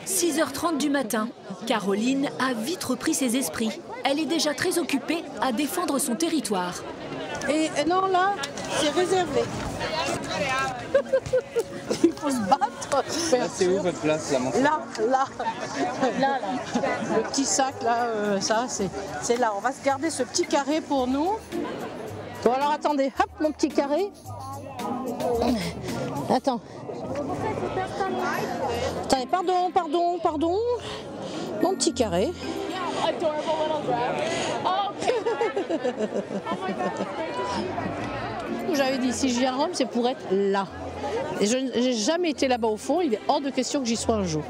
6h30 du matin. Caroline a vite repris ses esprits. Elle est déjà très occupée à défendre son territoire. Et non, là, c'est réservé. Il faut se battre. C'est où votre place, là, mon frère? Là. Le petit sac, là, ça, c'est là. On va se garder ce petit carré pour nous. Bon, alors attendez, hop, mon petit carré. Attends. Attendez, pardon. Mon petit carré. J'avais dit, si je viens à Rome, c'est pour être là. Et je n'ai jamais été là-bas au fond, il est hors de question que j'y sois un jour.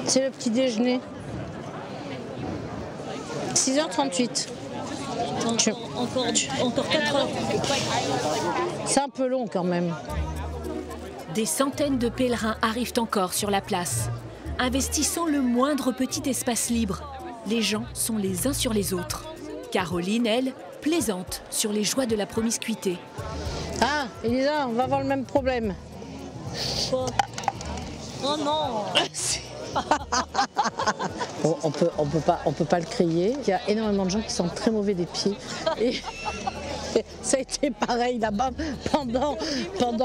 C'est le petit déjeuner. 6h38. Encore 4 heures. C'est un peu long quand même. Des centaines de pèlerins arrivent encore sur la place. Investissant le moindre petit espace libre, les gens sont les uns sur les autres. Caroline, elle, plaisante sur les joies de la promiscuité. Ah, Elisa, on va avoir le même problème. Oh non. Bon, on peut pas le crier. Il y a énormément de gens qui sont très mauvais des pieds. Et ça a été pareil là-bas pendant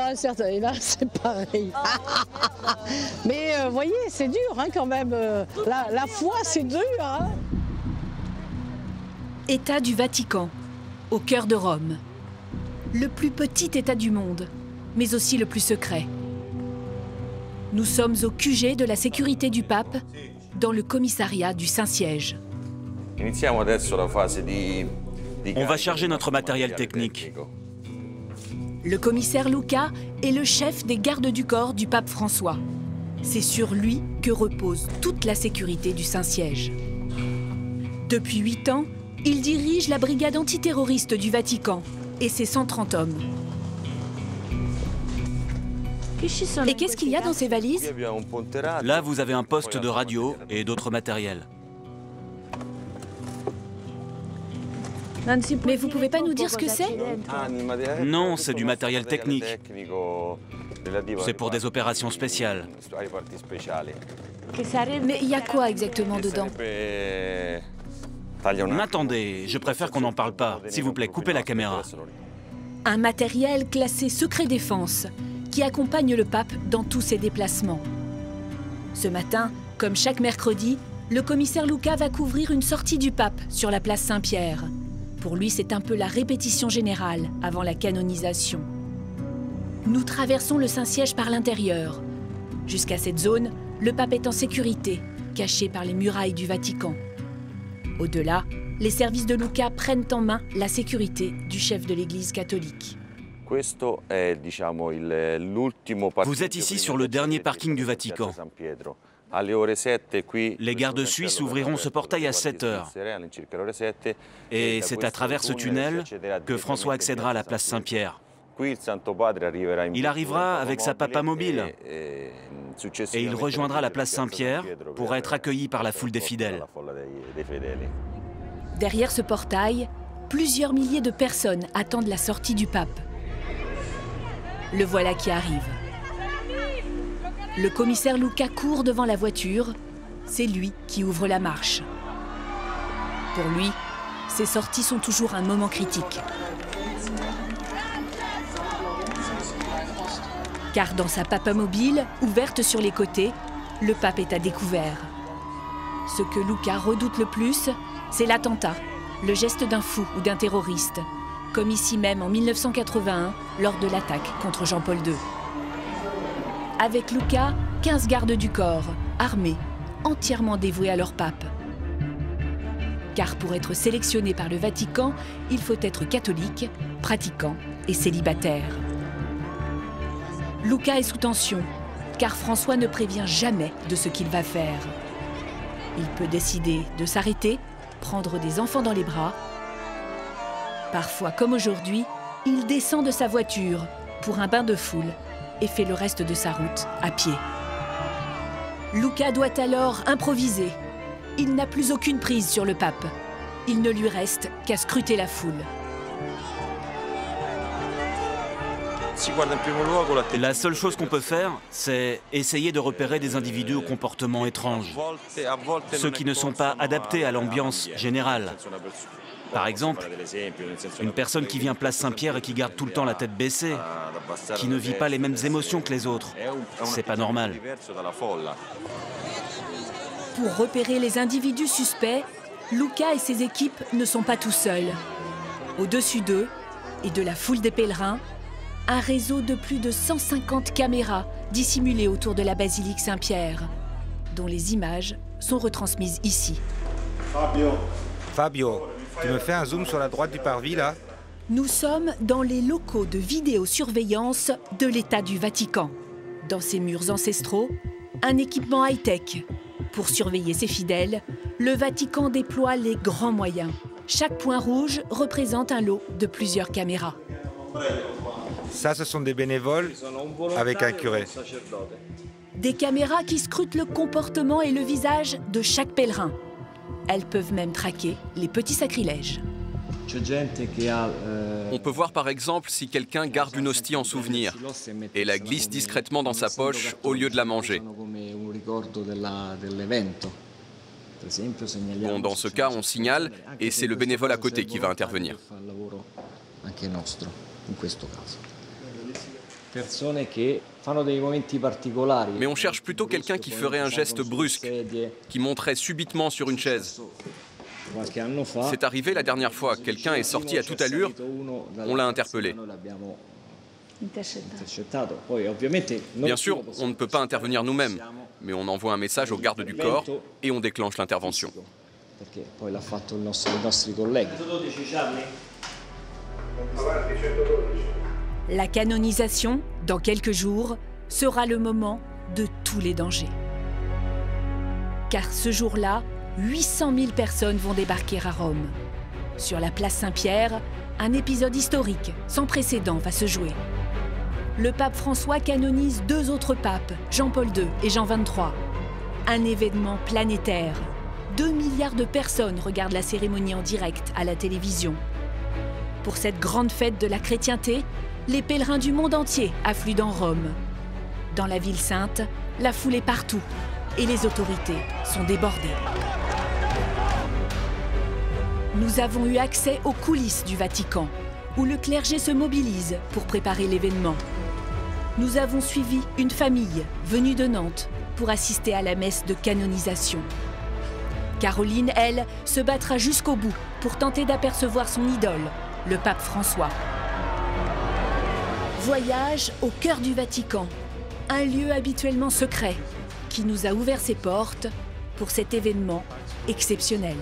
un certain... Et là, c'est pareil. Mais vous voyez, c'est dur hein, quand même. La foi, c'est dur. Hein. État du Vatican, au cœur de Rome. Le plus petit État du monde, mais aussi le plus secret. Nous sommes au QG de la sécurité du pape, dans le commissariat du Saint-Siège. On va charger notre matériel technique. Le commissaire Luca est le chef des gardes du corps du pape François. C'est sur lui que repose toute la sécurité du Saint-Siège. Depuis 8 ans, il dirige la brigade antiterroriste du Vatican et ses 130 hommes. Et qu'est-ce qu'il y a dans ces valises? Là, vous avez un poste de radio et d'autres matériels. Mais vous pouvez pas nous dire ce que c'est? Non, c'est du matériel technique. C'est pour des opérations spéciales. Mais il y a quoi exactement dedans? Attendez, je préfère qu'on n'en parle pas. S'il vous plaît, coupez la caméra. Un matériel classé secret défense qui accompagne le pape dans tous ses déplacements. Ce matin, comme chaque mercredi, le commissaire Luca va couvrir une sortie du pape sur la place Saint-Pierre. Pour lui, c'est un peu la répétition générale avant la canonisation. Nous traversons le Saint-Siège par l'intérieur. Jusqu'à cette zone, le pape est en sécurité, caché par les murailles du Vatican. Au-delà, les services de Luca prennent en main la sécurité du chef de l'Église catholique. Vous êtes ici sur le dernier parking du Vatican. Les gardes suisses ouvriront ce portail à 7 heures. Et c'est à travers ce tunnel que François accédera à la place Saint-Pierre. Il arrivera avec sa papa mobile et il rejoindra la place Saint-Pierre pour être accueilli par la foule des fidèles. Derrière ce portail, plusieurs milliers de personnes attendent la sortie du pape. Le voilà qui arrive. Le commissaire Luca court devant la voiture. C'est lui qui ouvre la marche. Pour lui, ces sorties sont toujours un moment critique. Car dans sa papa mobile, ouverte sur les côtés, le pape est à découvert. Ce que Luca redoute le plus, c'est l'attentat, le geste d'un fou ou d'un terroriste, comme ici même en 1981, lors de l'attaque contre Jean-Paul II. Avec Luca, 15 gardes du corps, armés, entièrement dévoués à leur pape. Car pour être sélectionné par le Vatican, il faut être catholique, pratiquant et célibataire. Luca est sous tension, car François ne prévient jamais de ce qu'il va faire. Il peut décider de s'arrêter, prendre des enfants dans les bras. Parfois, comme aujourd'hui, il descend de sa voiture pour un bain de foule et fait le reste de sa route à pied. Luca doit alors improviser. Il n'a plus aucune prise sur le pape. Il ne lui reste qu'à scruter la foule. La seule chose qu'on peut faire, c'est essayer de repérer des individus au comportement étrange, ceux qui ne sont pas adaptés à l'ambiance générale. Par exemple, une personne qui vient place Saint-Pierre et qui garde tout le temps la tête baissée, qui ne vit pas les mêmes émotions que les autres. C'est pas normal. Pour repérer les individus suspects, Luca et ses équipes ne sont pas tout seuls. Au-dessus d'eux et de la foule des pèlerins, un réseau de plus de 150 caméras dissimulées autour de la basilique Saint-Pierre, dont les images sont retransmises ici. Fabio, tu me fais un zoom sur la droite du parvis, là? Nous sommes dans les locaux de vidéosurveillance de l'État du Vatican. Dans ces murs ancestraux, un équipement high-tech. Pour surveiller ses fidèles, le Vatican déploie les grands moyens. Chaque point rouge représente un lot de plusieurs caméras. Ça, ce sont des bénévoles avec un curé. Des caméras qui scrutent le comportement et le visage de chaque pèlerin. Elles peuvent même traquer les petits sacrilèges. On peut voir par exemple si quelqu'un garde une hostie en souvenir et la glisse discrètement dans sa poche au lieu de la manger. Bon, dans ce cas, on signale et c'est le bénévole à côté qui va intervenir. Mais on cherche plutôt quelqu'un qui ferait un geste brusque, qui monterait subitement sur une chaise. C'est arrivé la dernière fois, quelqu'un est sorti à toute allure, on l'a interpellé. Bien sûr, on ne peut pas intervenir nous-mêmes, mais on envoie un message aux gardes du corps et on déclenche l'intervention. La canonisation, dans quelques jours, sera le moment de tous les dangers. Car ce jour-là, 800 000 personnes vont débarquer à Rome. Sur la place Saint-Pierre, un épisode historique sans précédent va se jouer. Le pape François canonise 2 autres papes, Jean-Paul II et Jean XXIII. Un événement planétaire. 2 milliards de personnes regardent la cérémonie en direct à la télévision. Pour cette grande fête de la chrétienté, les pèlerins du monde entier affluent dans Rome. Dans la ville sainte, la foule est partout et les autorités sont débordées. Nous avons eu accès aux coulisses du Vatican, où le clergé se mobilise pour préparer l'événement. Nous avons suivi une famille venue de Nantes pour assister à la messe de canonisation. Caroline, elle, se battra jusqu'au bout pour tenter d'apercevoir son idole, le pape François. Voyage au cœur du Vatican, un lieu habituellement secret qui nous a ouvert ses portes pour cet événement exceptionnel.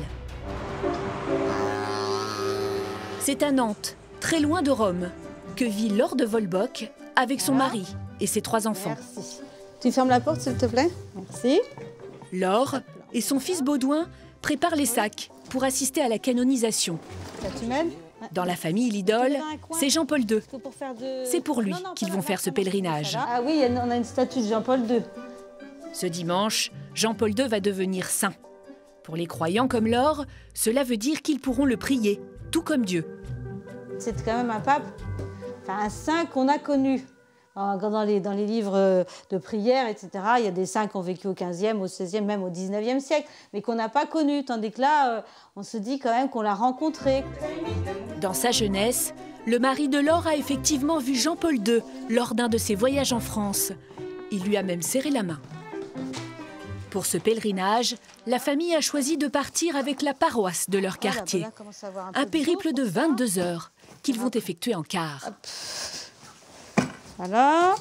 C'est à Nantes, très loin de Rome, que vit Laure de Volbock avec son mari et ses 3 enfants. Merci. Tu fermes la porte, s'il te plaît? Merci. Laure et son fils Baudouin préparent les sacs pour assister à la canonisation. Là, tu m'aides? Dans la famille, l'idole, c'est Jean-Paul II. C'est pour lui qu'ils vont faire ce pèlerinage. Ah oui, on a une statue de Jean-Paul II. Ce dimanche, Jean-Paul II va devenir saint. Pour les croyants comme Laure, cela veut dire qu'ils pourront le prier, tout comme Dieu. C'est quand même un pape, un saint qu'on a connu. Dans les livres de prière, etc., il y a des saints qui ont vécu au XVe, au XVIe, même au XIXe siècle, mais qu'on n'a pas connus, tandis que là, on se dit quand même qu'on l'a rencontré. Dans sa jeunesse, le mari de Laure a effectivement vu Jean-Paul II lors d'un de ses voyages en France. Il lui a même serré la main. Pour ce pèlerinage, la famille a choisi de partir avec la paroisse de leur quartier. Un périple de 22 heures qu'ils vont effectuer en car. Voilà,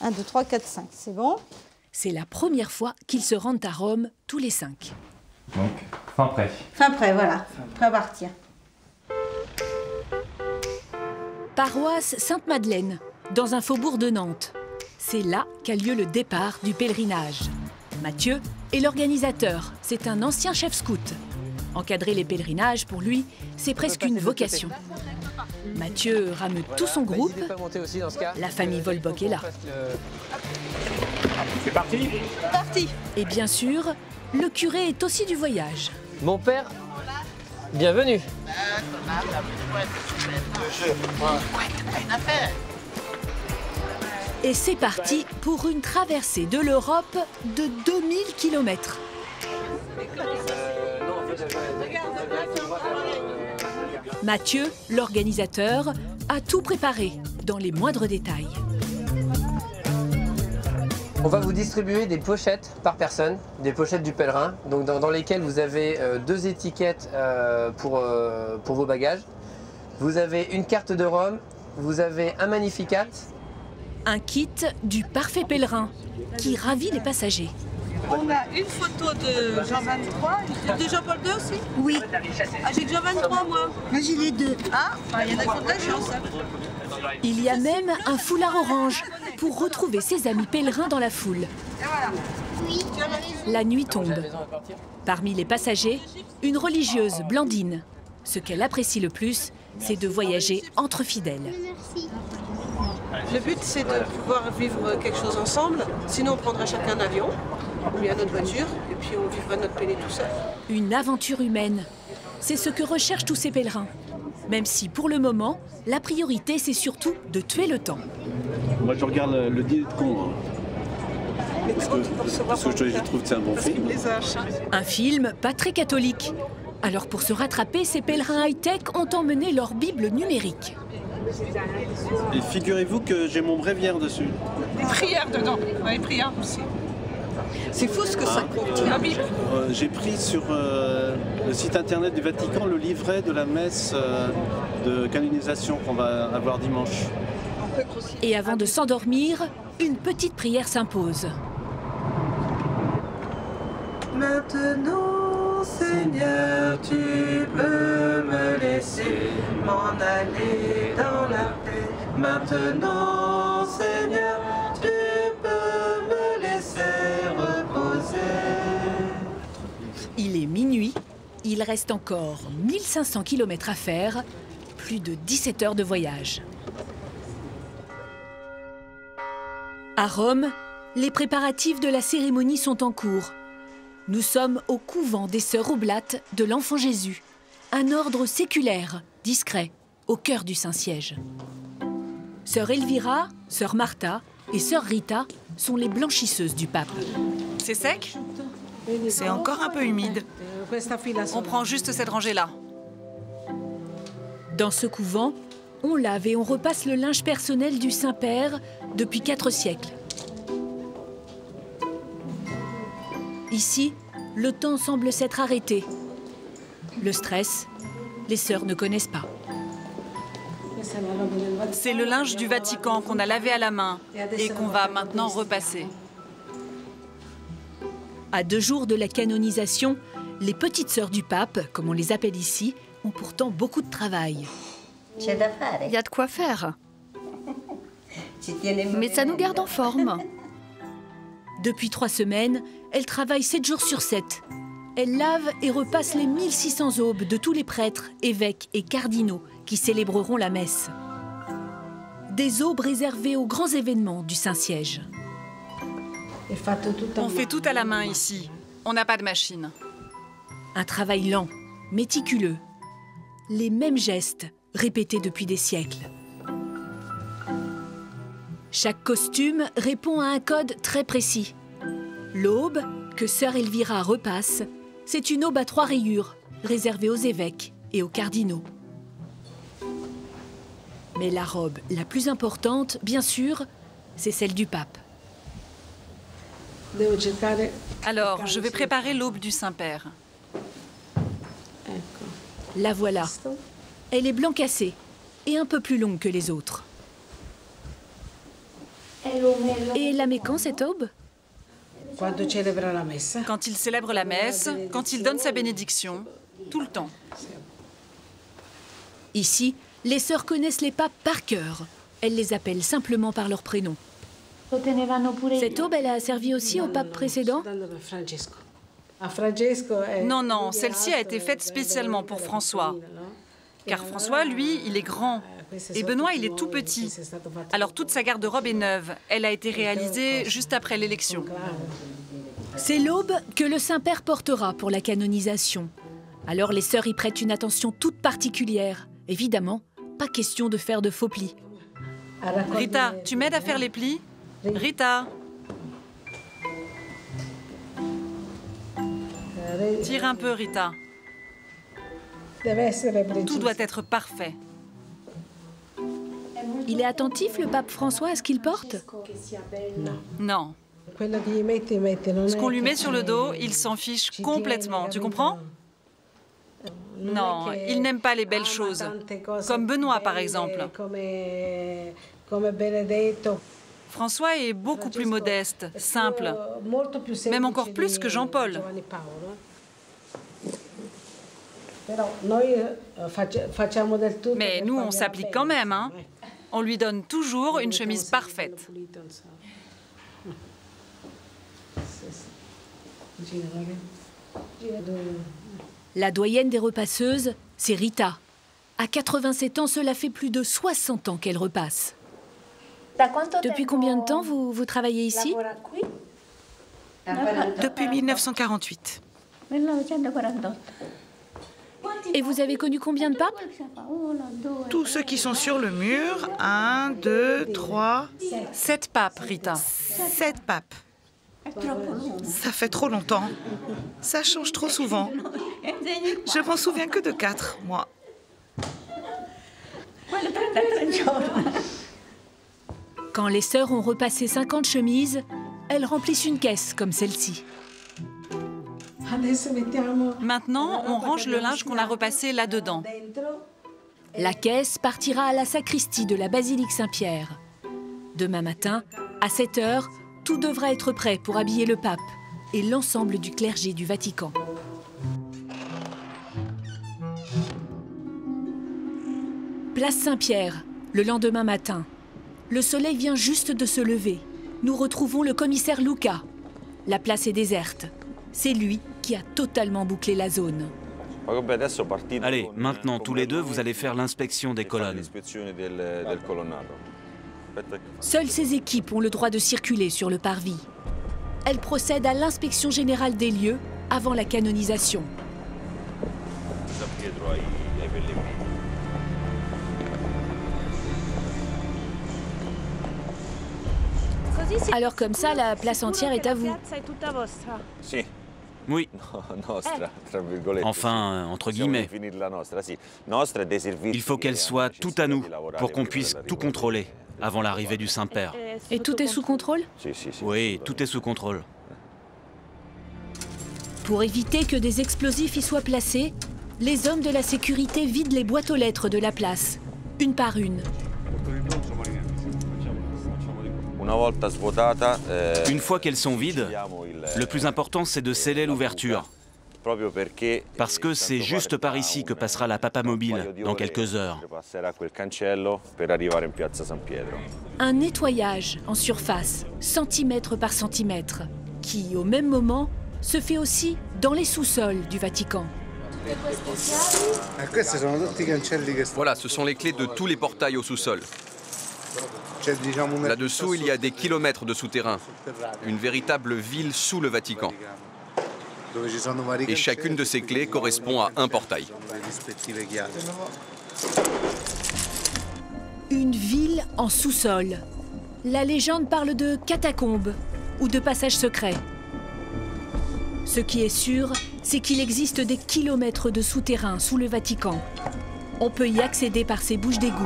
1, 2, 3, 4, 5, c'est bon. C'est la première fois qu'ils se rendent à Rome tous les 5. Donc, fin prêt. Fin prêt, voilà, prêt à partir. Paroisse Sainte-Madeleine, dans un faubourg de Nantes. C'est là qu'a lieu le départ du pèlerinage. Mathieu est l'organisateur, c'est un ancien chef scout. Encadrer les pèlerinages, pour lui, c'est presque une vocation. Mathieu rame tout son groupe. La famille Volbock est là. C'est parti? Parti. Et bien sûr, le curé est aussi du voyage. Mon père, bienvenue. Et c'est parti pour une traversée de l'Europe de 2000 km. Mathieu, l'organisateur, a tout préparé dans les moindres détails. On va vous distribuer des pochettes par personne, des pochettes du pèlerin, donc dans lesquelles vous avez 2 étiquettes pour vos bagages. Vous avez une carte de Rome, vous avez un Magnificat. Un kit du parfait pèlerin qui ravit les passagers. On a une photo de Jean 23, de Jean-Paul II aussi? Oui. Ah, j'ai que Jean 23 moi. Moi j'ai les 2. Ah, il y en a qui ont de la chance. Il y a même un foulard orange pour retrouver ses amis pèlerins dans la foule. Et voilà. Oui. La nuit tombe. Parmi les passagers, une religieuse, Blandine. Ce qu'elle apprécie le plus, c'est de voyager entre fidèles. Merci. Le but, c'est de pouvoir vivre quelque chose ensemble. Sinon, on prendra chacun un avion, ou bien notre voiture, et puis on vivra notre pélé tout seul. Une aventure humaine. C'est ce que recherchent tous ces pèlerins. Même si, pour le moment, la priorité, c'est surtout de tuer le temps. Moi, je regarde le dîner de con. Hein. Parce que je trouve que c'est un bon film. Un film pas très catholique. Alors pour se rattraper, ces pèlerins high-tech ont emmené leur Bible numérique. Et figurez-vous que j'ai mon bréviaire dessus. Des prières dedans, des prières aussi. C'est fou ce que ça compte, la Bible. J'ai pris sur le site internet du Vatican le livret de la messe de canonisation qu'on va avoir dimanche. Et avant de s'endormir, une petite prière s'impose. Maintenant, Seigneur, tu peux me laisser m'en aller dans la paix. Maintenant, Seigneur, tu peux me laisser reposer. Il est minuit, il reste encore 1500 km à faire, plus de 17 heures de voyage. À Rome, les préparatifs de la cérémonie sont en cours. Nous sommes au couvent des Sœurs Oblates de l'Enfant Jésus, un ordre séculaire, discret, au cœur du Saint-Siège. Sœur Elvira, Sœur Martha et Sœur Rita sont les blanchisseuses du pape. C'est sec? C'est encore un peu humide. On prend juste cette rangée-là. Dans ce couvent, on lave et on repasse le linge personnel du Saint-Père depuis 4 siècles. Ici, le temps semble s'être arrêté. Le stress, les sœurs ne connaissent pas. C'est le linge du Vatican qu'on a lavé à la main et qu'on va maintenant repasser. À 2 jours de la canonisation, les petites sœurs du pape, comme on les appelle ici, ont pourtant beaucoup de travail. Il y a de quoi faire. Mais ça nous garde en forme. Depuis 3 semaines, elles travaillent 7 jours sur 7. Elles lavent et repassent les 1600 aubes de tous les prêtres, évêques et cardinaux qui célébreront la messe. Des aubes réservées aux grands événements du Saint-Siège. On fait tout à la main ici. On n'a pas de machine. Un travail lent, méticuleux. Les mêmes gestes, répétés depuis des siècles. Chaque costume répond à un code très précis. L'aube, que Sœur Elvira repasse, c'est une aube à 3 rayures, réservée aux évêques et aux cardinaux. Mais la robe la plus importante, bien sûr, c'est celle du pape. Alors, je vais préparer l'aube du Saint-Père. La voilà. Elle est blanc cassé et un peu plus longue que les autres. Et elle la met quand, cette aube? Quand il célèbre la messe, quand il donne sa bénédiction, tout le temps. Ici, les sœurs connaissent les papes par cœur. Elles les appellent simplement par leur prénom. Cette aube, elle a servi aussi au pape précédent? Non, non, celle-ci a été faite spécialement pour François. Car François, lui, il est grand. Et Benoît, il est tout petit. Alors toute sa garde-robe est neuve. Elle a été réalisée juste après l'élection. C'est l'aube que le Saint-Père portera pour la canonisation. Alors les sœurs y prêtent une attention toute particulière. Évidemment, pas question de faire de faux plis. Rita, tu m'aides à faire les plis? Rita. Tire un peu, Rita. Tout doit être parfait. Il est attentif, le pape François, à ce qu'il porte? Non. Ce qu'on lui met sur le dos, il s'en fiche complètement. Tu comprends? Non, il n'aime pas les belles choses. Comme Benoît, par exemple. François est beaucoup plus modeste, simple. Même encore plus que Jean-Paul. Mais nous, on s'applique quand même, hein. On lui donne toujours une chemise parfaite. La doyenne des repasseuses, c'est Rita. À 87 ans, cela fait plus de 60 ans qu'elle repasse. Depuis combien de temps vous travaillez ici? Depuis 1948. Et vous avez connu combien de papes? Tous ceux qui sont sur le mur. 1, 2, 3... 7 papes, Rita. 7 papes. Ça fait trop longtemps. Ça change trop souvent. Je m'en souviens que de 4, moi. Quand les sœurs ont repassé 50 chemises, elles remplissent une caisse comme celle-ci. Maintenant, on range le linge qu'on a repassé là-dedans. La caisse partira à la sacristie de la basilique Saint-Pierre. Demain matin, à 7 h, tout devra être prêt pour habiller le pape et l'ensemble du clergé du Vatican. Place Saint-Pierre, le lendemain matin. Le soleil vient juste de se lever. Nous retrouvons le commissaire Luca. La place est déserte. C'est lui qui a totalement bouclé la zone. Allez, maintenant, tous les deux, vous allez faire l'inspection des colonnes. Seules ces équipes ont le droit de circuler sur le parvis. Elles procèdent à l'inspection générale des lieux avant la canonisation. Alors comme ça, la place entière est à vous. Oui. Enfin, entre guillemets. Il faut qu'elle soit tout à nous pour qu'on puisse tout contrôler avant l'arrivée du Saint-Père. Et tout est sous contrôle? Oui, tout est sous contrôle. Pour éviter que des explosifs y soient placés, les hommes de la sécurité vident les boîtes aux lettres de la place, une par une. Une fois qu'elles sont vides, le plus important, c'est de sceller l'ouverture. Parce que c'est juste par ici que passera la papamobile dans quelques heures. Un nettoyage en surface, centimètre par centimètre, qui, au même moment, se fait aussi dans les sous-sols du Vatican. Voilà, ce sont les clés de tous les portails au sous-sol. Là-dessous, il y a des kilomètres de souterrain, une véritable ville sous le Vatican. Et chacune de ces clés correspond à un portail. Une ville en sous-sol. La légende parle de catacombes ou de passages secrets. Ce qui est sûr, c'est qu'il existe des kilomètres de souterrain sous le Vatican. On peut y accéder par ces bouches d'égout.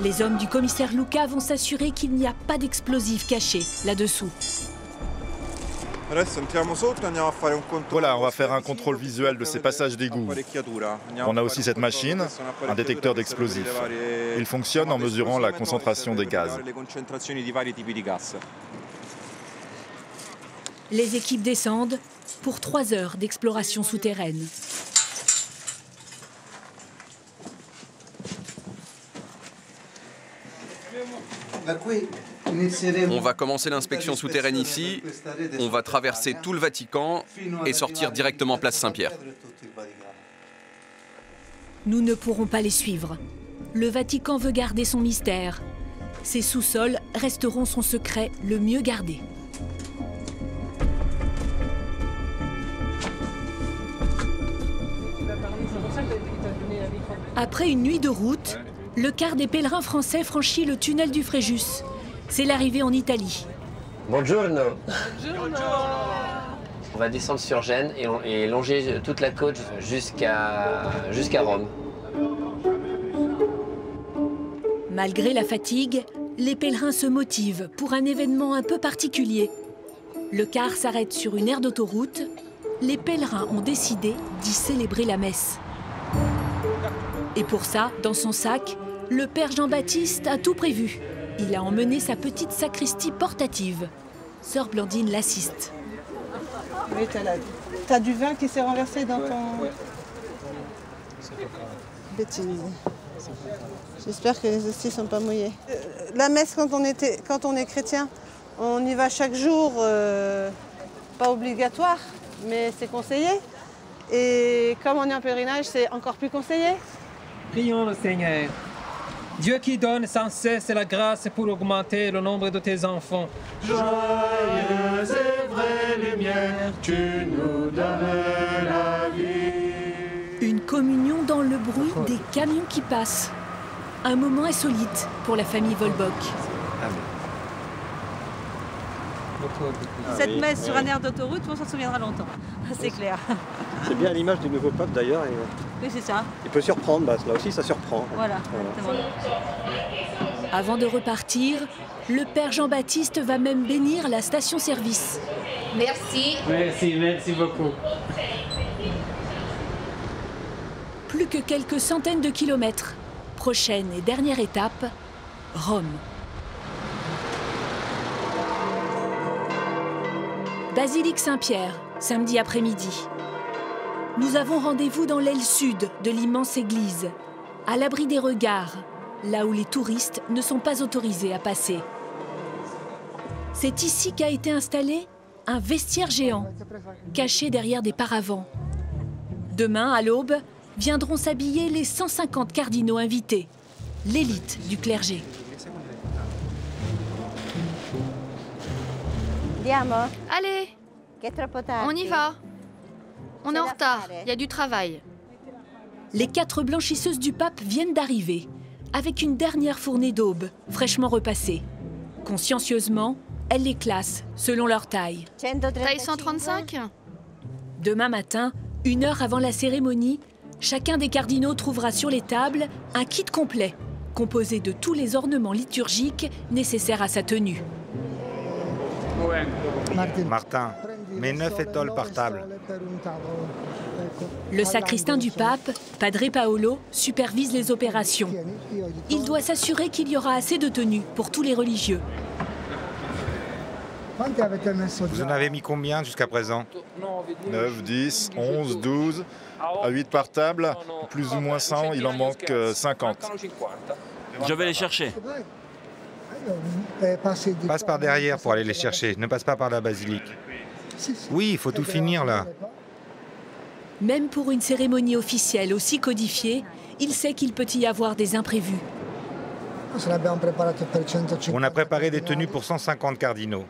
Les hommes du commissaire Luca vont s'assurer qu'il n'y a pas d'explosifs cachés là-dessous. Voilà, on va faire un contrôle visuel de ces passages d'égout. On a aussi cette machine, un détecteur d'explosifs. Il fonctionne en mesurant la concentration des gaz. Les équipes descendent pour 3 heures d'exploration souterraine. On va commencer l'inspection souterraine ici, on va traverser tout le Vatican et sortir directement place Saint-Pierre. Nous ne pourrons pas les suivre. Le Vatican veut garder son mystère. Ses sous-sols resteront son secret le mieux gardé. Après une nuit de route, le quart des pèlerins français franchit le tunnel du Fréjus. C'est l'arrivée en Italie. Buongiorno. On va descendre sur Gênes et longer toute la côte jusqu'à Rome. Malgré la fatigue, les pèlerins se motivent pour un événement un peu particulier. Le car s'arrête sur une aire d'autoroute. Les pèlerins ont décidé d'y célébrer la messe. Et pour ça, dans son sac, le père Jean-Baptiste a tout prévu. Il a emmené sa petite sacristie portative. Sœur Blandine l'assiste. Oui, t'as du vin qui s'est renversé dans ton... Bêtise. J'espère que les hosties ne sont pas mouillées. La messe, quand on est chrétien, on y va chaque jour, pas obligatoire, mais c'est conseillé. Et comme on est en pèlerinage, c'est encore plus conseillé. Prions le Seigneur. Dieu qui donne sans cesse la grâce pour augmenter le nombre de tes enfants. Joyeuse et vraie lumière, tu nous donnes la vie. Une communion dans le bruit des camions qui passent. Un moment insolite pour la famille Volbock. Cette messe sur un air d'autoroute, on s'en souviendra longtemps. C'est clair. C'est bien à l'image du nouveau pape d'ailleurs. Oui, c'est ça. Il peut surprendre, là aussi ça surprend. Voilà. Avant de repartir, le père Jean-Baptiste va même bénir la station-service. Merci. Merci beaucoup. Plus que quelques centaines de kilomètres. Prochaine et dernière étape, Rome. Basilique Saint-Pierre, samedi après-midi. Nous avons rendez-vous dans l'aile sud de l'immense église, à l'abri des regards, là où les touristes ne sont pas autorisés à passer. C'est ici qu'a été installé un vestiaire géant, caché derrière des paravents. Demain, à l'aube, viendront s'habiller les 150 cardinaux invités, l'élite du clergé. Allez, on y va. On est en retard, il y a du travail. Les 4 blanchisseuses du pape viennent d'arriver, avec une dernière fournée d'aube, fraîchement repassée. Consciencieusement, elles les classent selon leur taille. Taille 135 ? Demain matin, 1 heure avant la cérémonie, chacun des cardinaux trouvera sur les tables un kit complet, composé de tous les ornements liturgiques nécessaires à sa tenue. Martin, mets 9 étoiles par table. Le sacristain du pape, Padre Paolo, supervise les opérations. Il doit s'assurer qu'il y aura assez de tenues pour tous les religieux. Vous en avez mis combien jusqu'à présent? 9, 10, 11, 12. À 8 par table, plus ou moins 100, il en manque 50. Je vais les chercher. Passe par derrière pour aller les chercher, ne passe pas par la basilique. Oui, il faut tout finir là. Même pour une cérémonie officielle aussi codifiée, il sait qu'il peut y avoir des imprévus. On a préparé des tenues pour 150 cardinaux.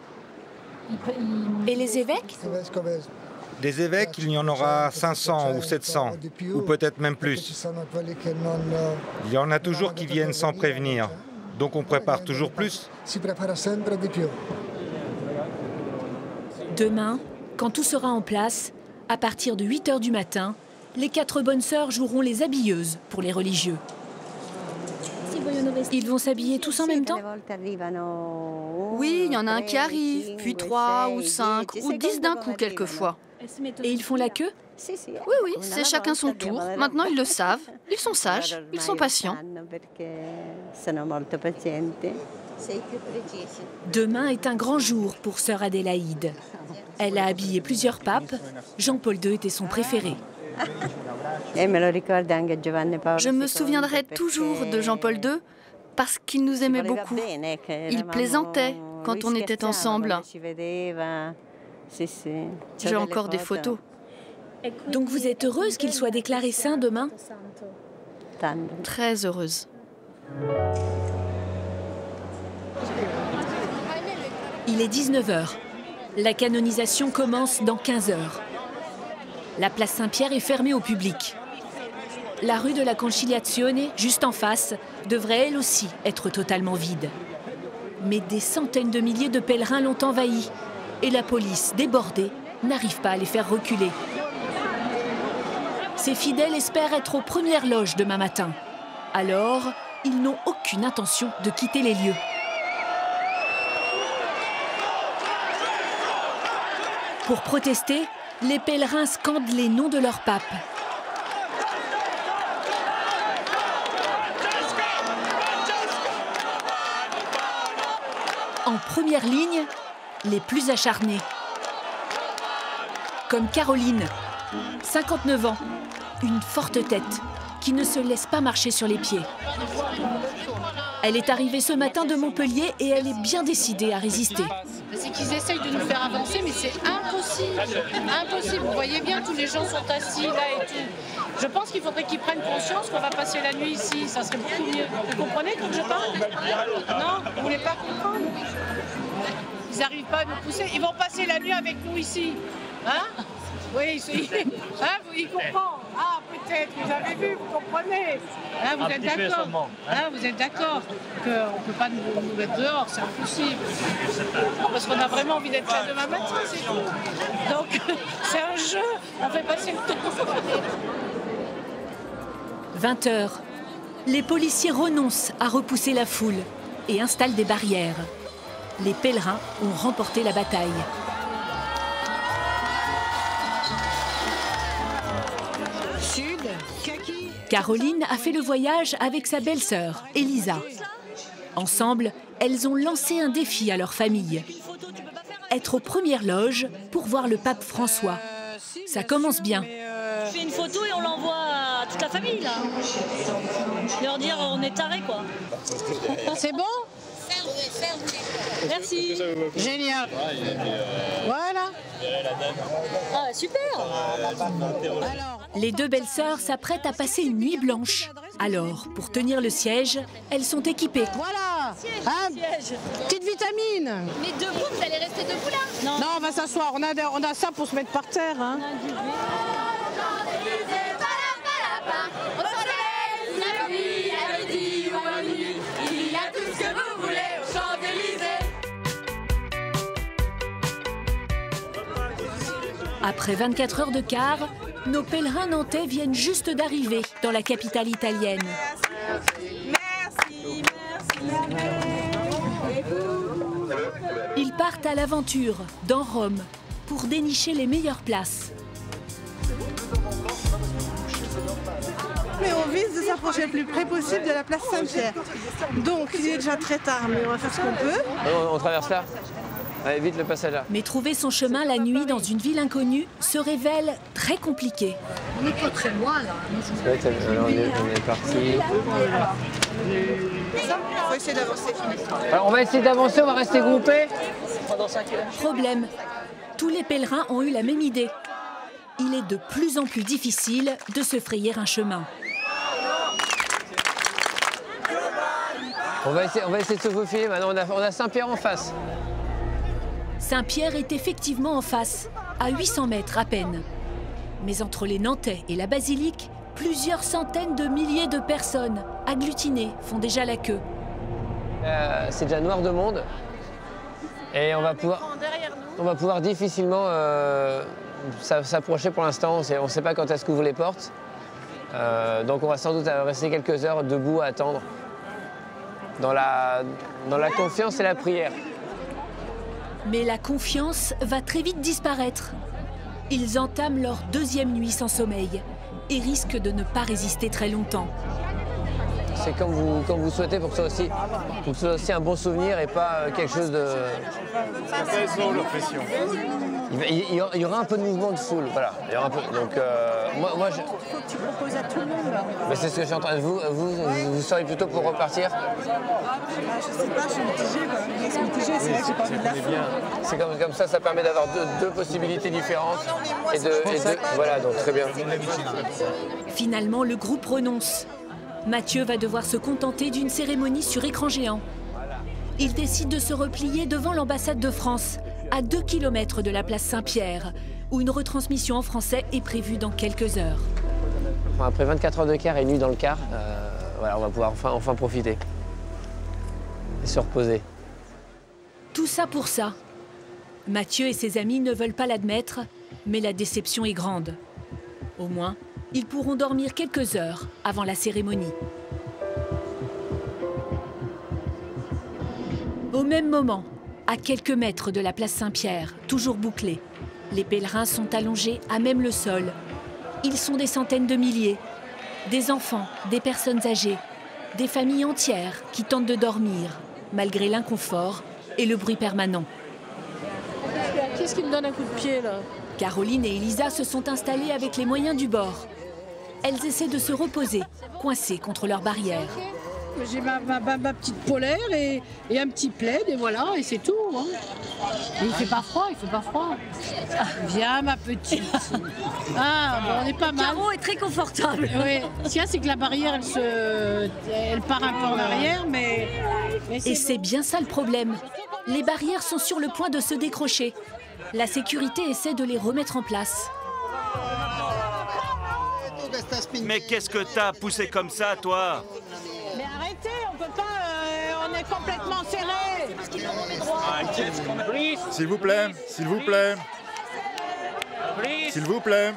Et les évêques? Des évêques, il y en aura 500 ou 700, ou peut-être même plus. Il y en a toujours qui viennent sans prévenir, donc on prépare toujours plus. Demain, quand tout sera en place, à partir de 8 h du matin, les 4 bonnes sœurs joueront les habilleuses pour les religieux. Ils vont s'habiller tous en même temps? Oui, il y en a un qui arrive, puis 3 ou 5 ou 10 d'un coup quelquefois. Et ils font la queue? Oui, c'est chacun son tour. Maintenant, ils le savent. Ils sont sages, ils sont patients. Demain est un grand jour pour sœur Adélaïde. Elle a habillé plusieurs papes. Jean-Paul II était son préféré. Je me souviendrai toujours de Jean-Paul II parce qu'il nous aimait beaucoup. Il plaisantait quand on était ensemble. J'ai encore des photos. Donc vous êtes heureuse qu'il soit déclaré saint demain? Très heureuse. Il est 19 h. La canonisation commence dans 15 h. La place Saint-Pierre est fermée au public. La rue de la Conciliazione, juste en face, devrait elle aussi être totalement vide. Mais des centaines de milliers de pèlerins l'ont envahi et la police, débordée, n'arrive pas à les faire reculer. Ces fidèles espèrent être aux premières loges demain matin. Alors, ils n'ont aucune intention de quitter les lieux. Pour protester, les pèlerins scandent les noms de leur pape. En première ligne, les plus acharnés. Comme Caroline, 59 ans, une forte tête, qui ne se laisse pas marcher sur les pieds. Elle est arrivée ce matin de Montpellier et elle est bien décidée à résister. C'est qu'ils essayent de nous faire avancer, mais c'est impossible. Impossible. Vous voyez bien, tous les gens sont assis là et tout. Je pense qu'il faudrait qu'ils prennent conscience qu'on va passer la nuit ici. Ça serait beaucoup mieux. Vous comprenez quand je parle? Non, vous ne voulez pas comprendre? Ils n'arrivent pas à nous pousser. Ils vont passer la nuit avec nous ici. Hein? Oui, il comprend. Ah, peut-être, vous avez vu, vous comprenez. Hein, vous êtes d'accord. Hein, vous êtes d'accord qu'on ne peut pas nous mettre dehors, c'est impossible. Parce qu'on a vraiment envie d'être là demain matin, c'est tout. Donc, c'est un jeu, on fait passer le temps. 20 h, les policiers renoncent à repousser la foule et installent des barrières. Les pèlerins ont remporté la bataille. Caroline a fait le voyage avec sa belle-sœur, Elisa. Ensemble, elles ont lancé un défi à leur famille. Être aux premières loges pour voir le pape François. Ça commence bien. Je fais une photo et on l'envoie à toute la famille, là. Leur dire on est tarés, quoi. C'est bon? Merci. Génial. Voilà. Ah, super. Les deux belles-sœurs s'apprêtent à passer une nuit blanche. Alors, pour tenir le siège, elles sont équipées. Voilà. Petite vitamine. Mais debout, vous allez rester debout là? Non, on va s'asseoir. On a ça pour se mettre par terre. Hein. Après 24 heures de car, nos pèlerins nantais viennent juste d'arriver dans la capitale italienne. Ils partent à l'aventure, dans Rome, pour dénicher les meilleures places. Mais on vise de s'approcher le plus près possible de la place Saint-Pierre. Donc il est déjà très tard, mais on va faire ce qu'on peut. On traverse là. Allez, vite le passage là. Mais trouver son chemin la nuit dans une ville inconnue se révèle très compliqué. On n'est pas très loin là. Alors, on est parti. Il faut essayer d'avancer. Alors on va essayer d'avancer, on va rester groupés. Problème. Tous les pèlerins ont eu la même idée. Il est de plus en plus difficile de se frayer un chemin. On va essayer de se faufiler. Maintenant, on a Saint-Pierre en face. Saint-Pierre est effectivement en face, à 800 mètres à peine. Mais entre les Nantais et la basilique, plusieurs centaines de milliers de personnes agglutinées font déjà la queue. C'est déjà noir de monde. Et on va pouvoir difficilement s'approcher pour l'instant. On ne sait pas quand est-ce qu'ouvrent les portes. Donc on va sans doute rester quelques heures debout à attendre. Dans la confiance et la prière. Mais la confiance va très vite disparaître. Ils entament leur deuxième nuit sans sommeil et risquent de ne pas résister très longtemps. C'est comme vous souhaitez pour que ce soit aussi un bon souvenir et pas quelque chose de... Il y aura un peu de mouvement de foule, voilà. Il y aura un peu. Donc moi je... Faut que tu proposes à tout le monde. Mais c'est ce que je suis en train de vous seriez plutôt pour repartir? Je sais pas, je suis mitigée. C'est mitigé, c'est vrai que j'ai pas envie de la foule. C'est comme ça permet d'avoir deux possibilités différentes. Voilà, donc très bien. Finalement, le groupe renonce. Mathieu va devoir se contenter d'une cérémonie sur écran géant. Il décide de se replier devant l'ambassade de France, à 2 km de la place Saint-Pierre, où une retransmission en français est prévue dans quelques heures. Après 24 heures de car et nuit dans le car, voilà, on va pouvoir enfin profiter et se reposer. Tout ça pour ça. Mathieu et ses amis ne veulent pas l'admettre, mais la déception est grande. Au moins, ils pourront dormir quelques heures avant la cérémonie. Au même moment, à quelques mètres de la place Saint-Pierre, toujours bouclée, les pèlerins sont allongés à même le sol. Ils sont des centaines de milliers. Des enfants, des personnes âgées, des familles entières qui tentent de dormir, malgré l'inconfort et le bruit permanent. Qu'est-ce qui me donne un coup de pied, là? Caroline et Elisa se sont installées avec les moyens du bord. Elles essaient de se reposer, coincées contre leur barrière. J'ai ma petite polaire et un petit plaid, et voilà, et c'est tout. Hein. Et il fait pas froid, il fait pas froid. Ah, viens, ma petite. Ah, bon, on est pas mal. Caro est très confortable. Oui, ce qu'il y a, c'est que la barrière, elle part un peu en arrière, mais et c'est bien ça le problème. Les barrières sont sur le point de se décrocher. La sécurité essaie de les remettre en place. Mais qu'est-ce que t'as poussé comme ça, toi? Mais arrêtez, on peut pas, on est complètement serré. S'il vous plaît, s'il vous plaît. S'il vous plaît.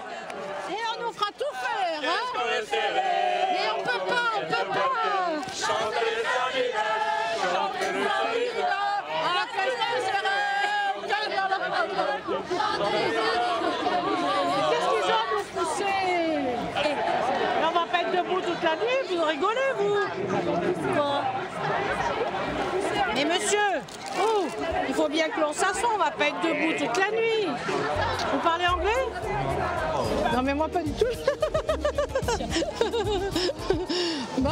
Et on nous fera tout faire, hein. Mais on peut pas, on peut pas. Qu'est-ce qu'ils ont à nous pousser? On va pas être debout toute la nuit, vous rigolez, vous? Mais monsieur, il faut bien que l'on s'assoie, on va pas être debout toute la nuit. Vous parlez anglais? Non mais moi pas du tout. Bon,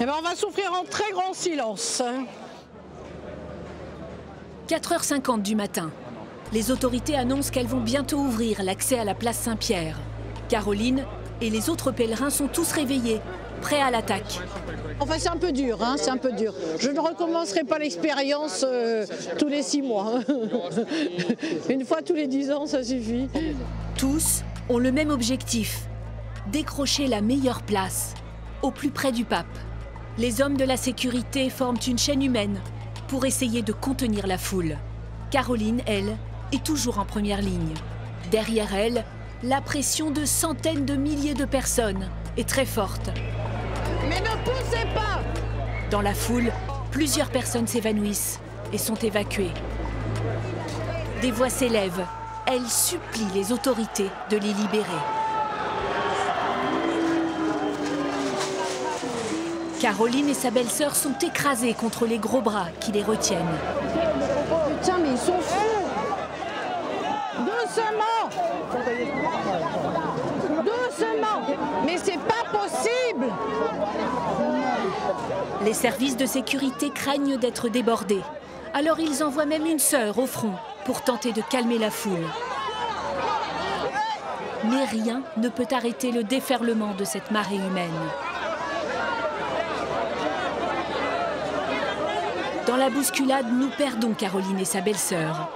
eh ben on va souffrir en très grand silence. 4h50 du matin. Les autorités annoncent qu'elles vont bientôt ouvrir l'accès à la place Saint-Pierre. Caroline et les autres pèlerins sont tous réveillés, prêts à l'attaque. Enfin, c'est un peu dur, hein, c'est un peu dur. Je ne recommencerai pas l'expérience tous les 6 mois. Une fois tous les 10 ans, ça suffit. Tous ont le même objectif, décrocher la meilleure place, au plus près du pape. Les hommes de la sécurité forment une chaîne humaine pour essayer de contenir la foule. Caroline, elle, est toujours en première ligne. Derrière elle, la pression de centaines de milliers de personnes est très forte. Mais ne poussez pas! Dans la foule, plusieurs personnes s'évanouissent et sont évacuées. Des voix s'élèvent. Elles supplient les autorités de les libérer. Caroline et sa belle-sœur sont écrasées contre les gros bras qui les retiennent. Putain, mais ils sont fous! Doucement! Doucement! Mais c'est pas possible! Les services de sécurité craignent d'être débordés. Alors ils envoient même une sœur au front pour tenter de calmer la foule. Mais rien ne peut arrêter le déferlement de cette marée humaine. Dans la bousculade, nous perdons Caroline et sa belle-sœur.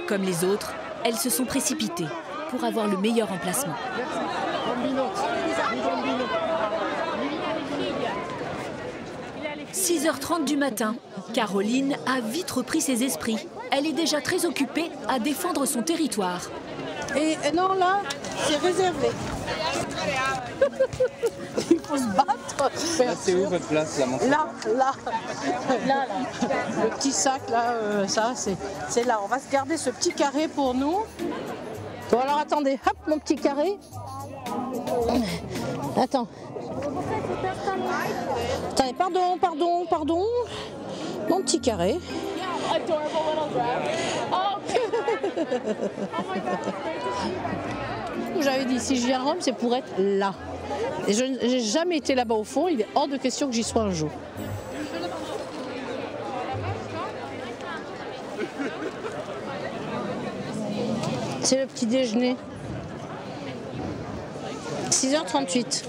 Comme les autres, elles se sont précipitées pour avoir le meilleur emplacement. 6h30 du matin, Caroline a vite repris ses esprits. Elle est déjà très occupée à défendre son territoire. Et non, là, c'est réservé. Il faut se battre. C'est où votre place, la montagne? Là. Le petit sac, là, ça, c'est là. On va se garder ce petit carré pour nous. Bon, alors attendez, hop, mon petit carré. Attends. Attendez, pardon. Mon petit carré. J'avais dit, si je viens à Rome, c'est pour être là. Et je n'ai jamais été là-bas au fond, il est hors de question que j'y sois un jour. C'est le petit déjeuner. 6h38.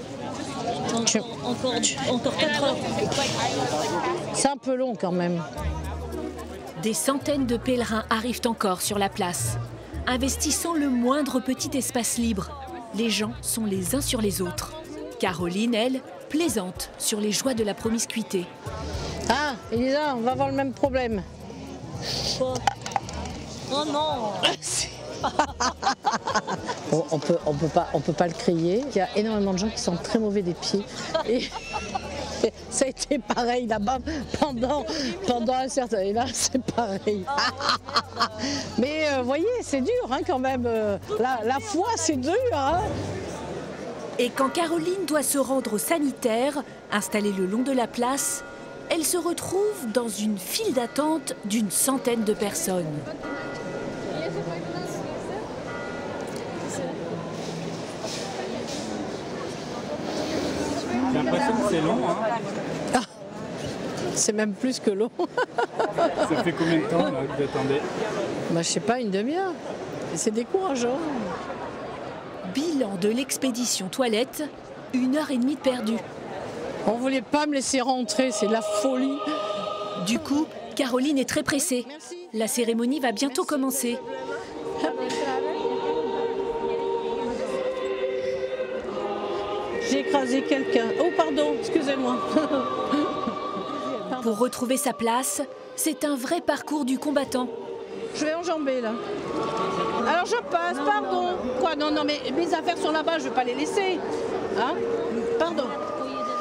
Encore 4 heures. C'est un peu long quand même. Des centaines de pèlerins arrivent encore sur la place, investissant le moindre petit espace libre. Les gens sont les uns sur les autres. Caroline, elle, plaisante sur les joies de la promiscuité. Ah, Elisa, on va avoir le même problème. Oh non. On peut pas le crier. Il y a énormément de gens qui sont très mauvais des pieds. Et ça a été pareil là-bas pendant un certain... Et là, c'est pareil. Mais vous voyez, c'est dur hein, quand même. La foi, c'est dur. Hein. Et quand Caroline doit se rendre au sanitaire, installé le long de la place, elle se retrouve dans une file d'attente d'une centaine de personnes. J'ai l'impression que c'est long. Hein. Ah, c'est même plus que long. Ça fait combien de temps là, que vous attendez? Je sais pas, une demi-heure. C'est décourageant. Bilan de l'expédition toilette, 1h30 de perdu. On voulait pas me laisser rentrer, c'est de la folie. Du coup, Caroline est très pressée. La cérémonie va bientôt commencer. J'ai écrasé quelqu'un. Oh pardon, excusez-moi. Pour retrouver sa place, c'est un vrai parcours du combattant. Je vais enjamber là. Alors je passe, pardon. Quoi? Non, mais mes affaires sont là-bas, je ne vais pas les laisser. Hein? Pardon.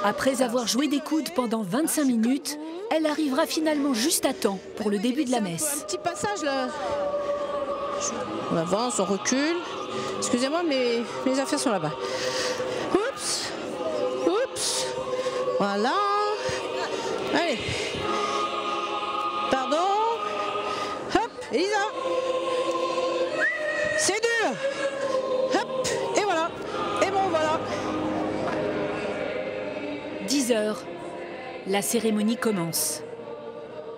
Après avoir joué des coudes pendant 25 minutes, elle arrivera finalement juste à temps pour le début de la messe. Un petit passage là. On avance, on recule. Excusez-moi, mais mes affaires sont là-bas. Oups. Oups. Voilà. Allez. Pardon. Hop, Elisa. C'est dur. Hop, et voilà. Et bon, voilà. 10 heures. La cérémonie commence.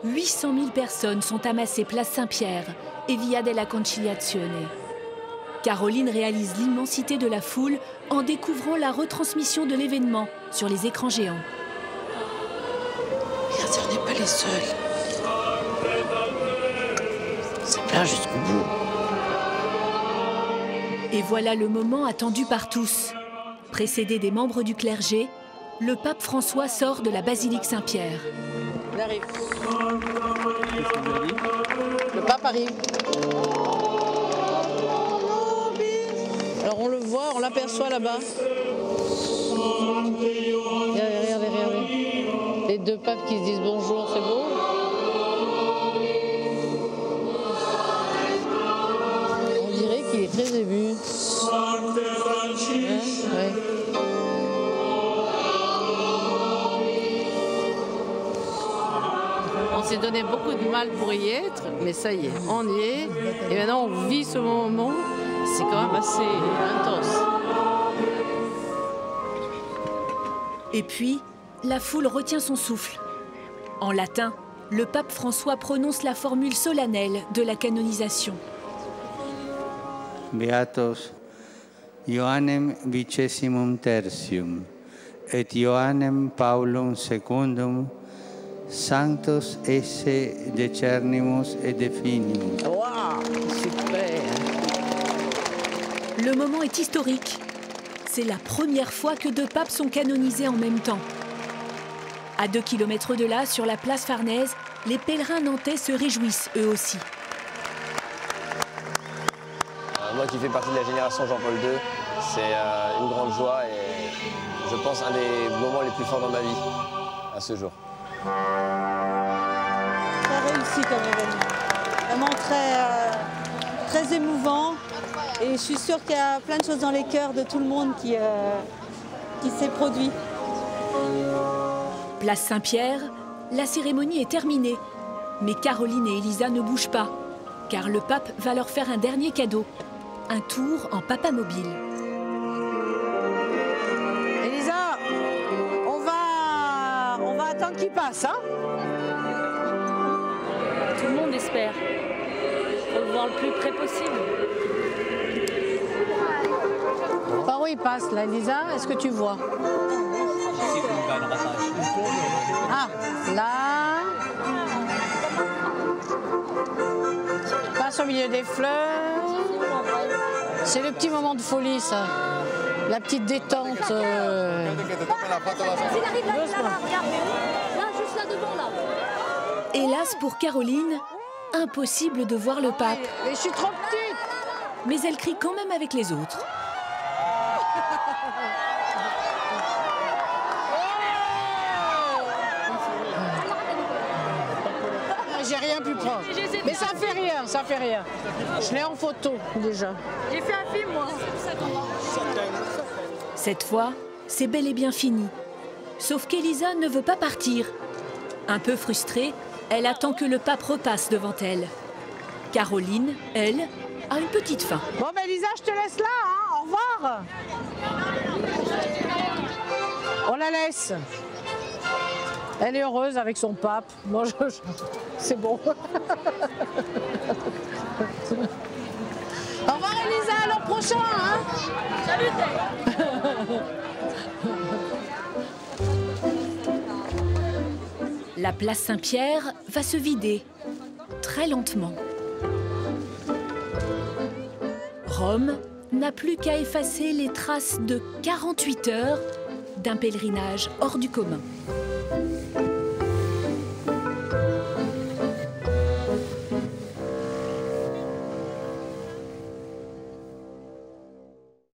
800 000 personnes sont amassées place Saint-Pierre et Via della Conciliazione. Caroline réalise l'immensité de la foule en découvrant la retransmission de l'événement sur les écrans géants. Regardez, on n'est pas les seuls. C'est plein jusqu'au bout. Et voilà le moment attendu par tous. Précédé des membres du clergé, le pape François sort de la basilique Saint-Pierre. Il arrive. Le pape arrive. Alors on le voit, on l'aperçoit là-bas. Regardez. Les deux papes qui se disent bonjour, c'est beau. On dirait qu'il est très ému. Hein? Ouais. On s'est donné beaucoup de mal pour y être, mais ça y est, on y est. Et maintenant on vit ce moment, c'est quand même assez intense. Et puis, la foule retient son souffle. En latin, le pape François prononce la formule solennelle de la canonisation. Beatos Ioannem vicessimum tertium et Ioannem Paulum secundum sanctos esse decernimus et definimus. Waouh, super! Le moment est historique. C'est la première fois que deux papes sont canonisés en même temps. À 2 km de là, sur la place Farnèse, les pèlerins nantais se réjouissent eux aussi. Moi qui fais partie de la génération Jean-Paul II, c'est une grande joie et je pense un des moments les plus forts dans ma vie à ce jour. Très réussi comme événement. Vraiment très émouvant. Et je suis sûre qu'il y a plein de choses dans les cœurs de tout le monde qui s'est produit. Place Saint-Pierre, la cérémonie est terminée. Mais Caroline et Elisa ne bougent pas, car le pape va leur faire un dernier cadeau. Un tour en papamobile. Elisa, on va attendre qu'il passe, hein? Tout le monde espère. Faut le voir le plus près possible. Par où il passe, là, Elisa? Est-ce que tu vois? Ah, là. Il passe au milieu des fleurs. C'est le petit moment de folie, ça. La petite détente. Il arrive là, regarde. Là, juste là devant, là. Hélas pour Caroline, impossible de voir le pape. Mais je suis trop petite. Mais elle crie quand même avec les autres. J'ai rien pu prendre. Mais ça fait rien, ça fait rien. Je l'ai en photo déjà. J'ai fait un film, moi. Cette fois, c'est bel et bien fini. Sauf qu'Elisa ne veut pas partir. Un peu frustrée, elle attend que le pape repasse devant elle. Caroline, elle, a une petite faim. Bon, ben Elisa, je te laisse là, hein. Au revoir. On la laisse. Elle est heureuse avec son pape. Moi, c'est bon. Au revoir Elisa, à l'an prochain. Hein. Salut. La place Saint-Pierre va se vider, très lentement. Rome n'a plus qu'à effacer les traces de 48 heures d'un pèlerinage hors du commun.